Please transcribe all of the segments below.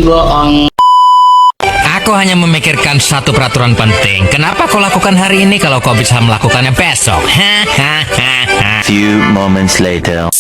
bohong. Aku hanya memikirkan satu peraturan penting. Kenapa kau lakukan hari ini kalau kau bisa melakukannya besok? Few moments later.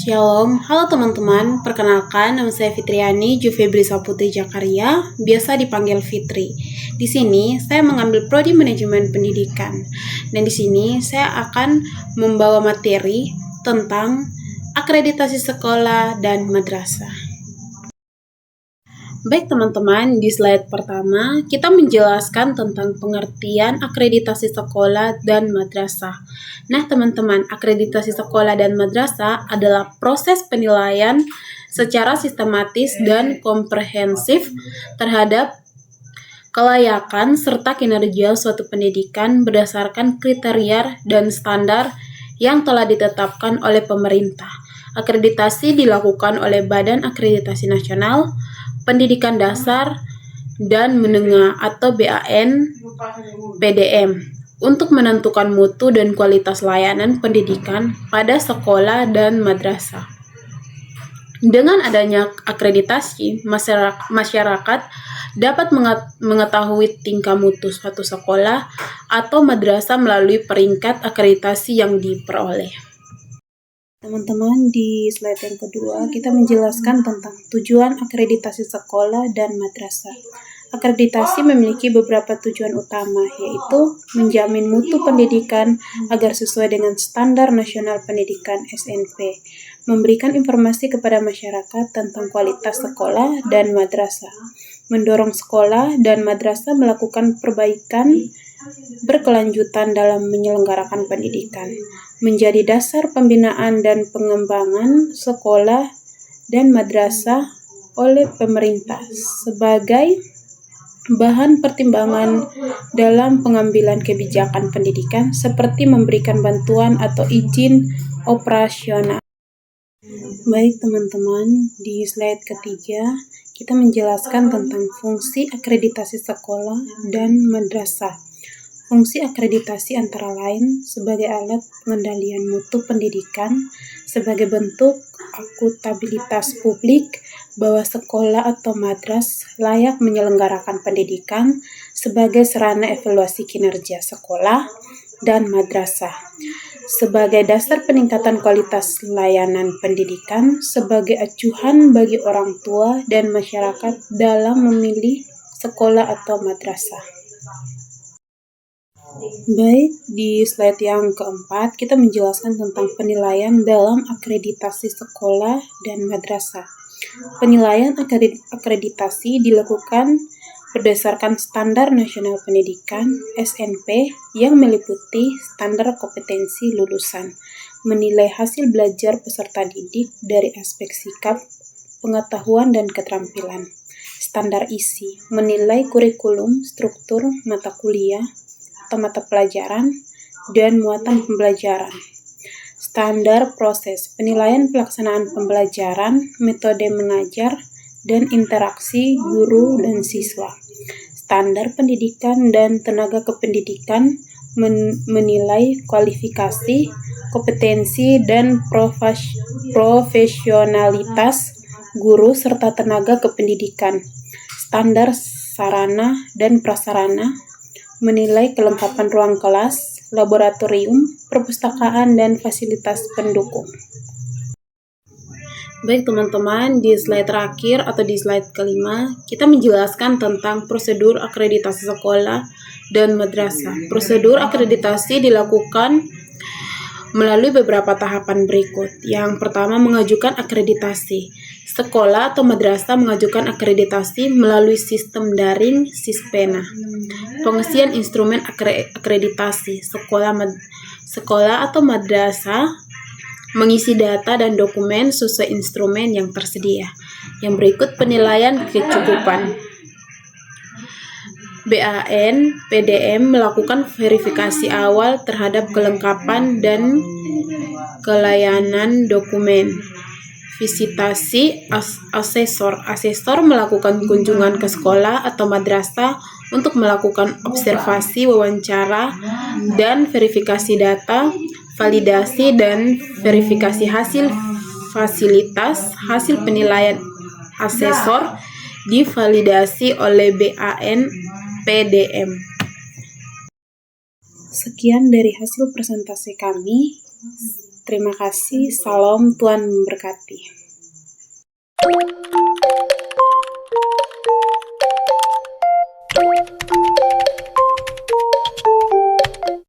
Shalom, halo teman-teman, perkenalkan nama saya Fitriani Jufebri Saputri Jakarya, biasa dipanggil Fitri. Di sini saya mengambil prodi manajemen pendidikan, dan di sini saya akan membawa materi tentang akreditasi sekolah dan madrasah. Baik teman-teman, di slide pertama kita menjelaskan tentang pengertian akreditasi sekolah dan madrasah. Nah teman-teman, akreditasi sekolah dan madrasah adalah proses penilaian secara sistematis dan komprehensif terhadap kelayakan serta kinerja suatu pendidikan berdasarkan kriteria dan standar yang telah ditetapkan oleh pemerintah. Akreditasi dilakukan oleh Badan Akreditasi Nasional Pendidikan Dasar dan Menengah atau BAN PDM untuk menentukan mutu dan kualitas layanan pendidikan pada sekolah dan madrasah. Dengan adanya akreditasi, masyarakat dapat mengetahui tingkah mutu suatu sekolah atau madrasah melalui peringkat akreditasi yang diperoleh. Teman-teman, di slide yang kedua, kita menjelaskan tentang tujuan akreditasi sekolah dan madrasah. Akreditasi memiliki beberapa tujuan utama, yaitu menjamin mutu pendidikan agar sesuai dengan Standar Nasional Pendidikan (SNP), memberikan informasi kepada masyarakat tentang kualitas sekolah dan madrasah, mendorong sekolah dan madrasah melakukan perbaikan berkelanjutan dalam menyelenggarakan pendidikan, menjadi dasar pembinaan dan pengembangan sekolah dan madrasah oleh pemerintah sebagai bahan pertimbangan dalam pengambilan kebijakan pendidikan seperti memberikan bantuan atau izin operasional. Baik teman-teman, di slide ketiga kita menjelaskan tentang fungsi akreditasi sekolah dan madrasah. Fungsi akreditasi antara lain sebagai alat pengendalian mutu pendidikan, sebagai bentuk akuntabilitas publik bahwa sekolah atau madras layak menyelenggarakan pendidikan, sebagai sarana evaluasi kinerja sekolah dan madrasah, sebagai dasar peningkatan kualitas layanan pendidikan, sebagai acuan bagi orang tua dan masyarakat dalam memilih sekolah atau madrasah. Baik, di slide yang keempat, kita menjelaskan tentang penilaian dalam akreditasi sekolah dan madrasah. Penilaian akreditasi dilakukan berdasarkan Standar Nasional Pendidikan (SNP) yang meliputi standar kompetensi lulusan, menilai hasil belajar peserta didik dari aspek sikap, pengetahuan, dan keterampilan. Standar isi, menilai kurikulum, struktur mata kuliah, mata pelajaran, dan muatan pembelajaran. Standar proses, penilaian pelaksanaan pembelajaran, metode mengajar, dan interaksi guru dan siswa. Standar pendidikan dan tenaga kependidikan, menilai kualifikasi, kompetensi, dan profesionalitas guru serta tenaga kependidikan. Standar sarana dan prasarana, menilai kelengkapan ruang kelas, laboratorium, perpustakaan, dan fasilitas pendukung. Baik teman-teman, di slide terakhir atau di slide kelima, kita menjelaskan tentang prosedur akreditasi sekolah dan madrasah. Prosedur akreditasi dilakukan melalui beberapa tahapan berikut. Yang pertama, mengajukan akreditasi. Sekolah atau madrasah mengajukan akreditasi melalui sistem daring Sispena. Pengisian instrumen akreditasi. Sekolah atau madrasah mengisi data dan dokumen sesuai instrumen yang tersedia. Yang berikut penilaian kecukupan. BAN, PDM melakukan verifikasi awal terhadap kelengkapan dan kelayanan dokumen. Visitasi asesor. Asesor melakukan kunjungan ke sekolah atau madrasah untuk melakukan observasi, wawancara, dan verifikasi data. Validasi dan verifikasi hasil fasilitas. Hasil penilaian asesor divalidasi oleh BAN PDM. Sekian dari hasil presentasi kami. Terima kasih. Salam, Tuhan memberkati.